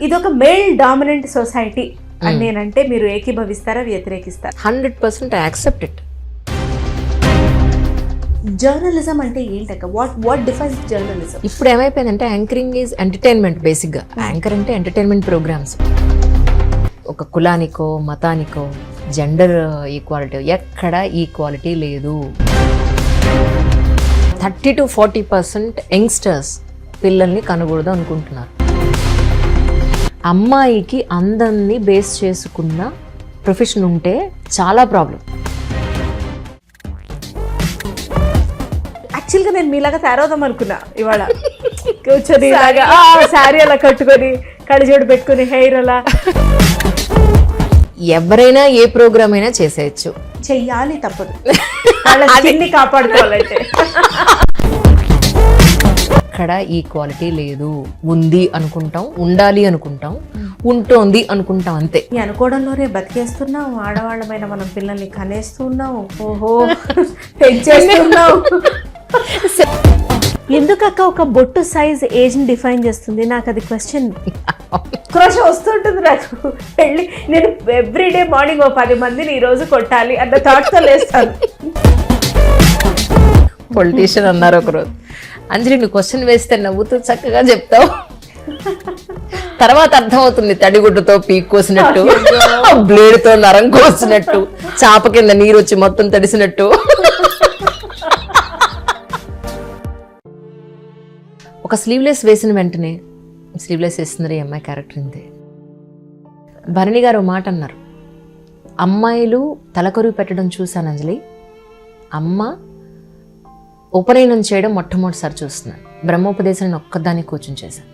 ఇది ఒక male dominant society అని నేనంటే మీరు ఏకీభవిస్తారా, వ్యతిరేకిస్తారా? 100% I accept it. జర్నలిజం అంటే ఏంటక్క? What defines journalism? ఇప్పుడు ఏమైపోయిందంటే యాంకరింగ్ ఈజ్ ఎంటర్టైన్మెంట్. బేసిక్గా యాంకర్ అంటే ఎంటర్టైన్మెంట్ ప్రోగ్రామ్స్. ఒక కులానికో మతానికో జెండర్ ఈక్వాలిటీ, ఎక్కడ ఈక్వాలిటీ లేదు. 30 to 40% యంగ్స్టర్స్ పిల్లల్ని కనకూడదు అనుకుంటున్నారు. అమ్మాయికి అందాన్ని బేస్ చేసుకున్న ప్రొఫెషన్ ఉంటే చాలా ప్రాబ్లం. యాక్చువల్గా నేను మీలాగా తయారవుదాం అనుకున్నా ఇవాళ. కూర్చొని శారీ అలా కట్టుకొని కళ్ళజోడు పెట్టుకుని హెయిర్ అలా. ఎవరైనా ఏ ప్రోగ్రామ్ అయినా చేసేయచ్చు, చెయ్యాలి, తప్పదు. అన్ని కాపాడుకోవాలంటే. అక్కడ ఈక్వాలిటీ లేదు. ఉంది అనుకుంటాం, ఉండాలి అనుకుంటాం, ఉంటోంది అనుకుంటాం, అంతే. ఈ అనుకోవడంలోనే బతికేస్తున్నాం. ఆడవాళ్ళమైన మనం పిల్లల్ని కనేస్తున్నాం, ఓహో పెంచేస్తున్నాం. ఎందుకక్క ఒక బొట్టు సైజ్ ఏజ్ ని డిఫైన్ చేస్తుంది? నాకు అది క్వశ్చన్ క్రోషం వస్తుంటుంది నాకు. పెళ్ళి నేను ఎవ్రీడే మార్నింగ్ 10 మందిని ఈ రోజు కొట్టాలి అన్న థాట్ తో లేస్తాను. పొలిటీషియన్ అన్నారు ఒకరోజు, అంజలి నువ్వు క్వశ్చన్ వేస్తే నవ్వుతూ చక్కగా చెప్తావు, తర్వాత అర్థమవుతుంది తడిగుడ్డతో పీక్ కోసినట్టు, బ్లేడ్తో నరం కోసినట్టు, చాప కింద నీరు వచ్చి మొత్తం తడిసినట్టు. ఒక స్లీవ్లెస్ వేసిన వెంటనే స్లీవ్లెస్ వేస్తున్నారు ఈ అమ్మాయి క్యారెక్టర్ ఇంతే. భరణి గారు మాట అన్నారు, అమ్మాయిలు తలకొరువు పెట్టడం చూశాను అంజలి, అమ్మ ఉపనయనం చేయడం మొట్టమొదటిసారి చూస్తున్నాను. బ్రహ్మోపదేశాన్ని ఒక్కదాన్ని కూర్చొని చేశాను.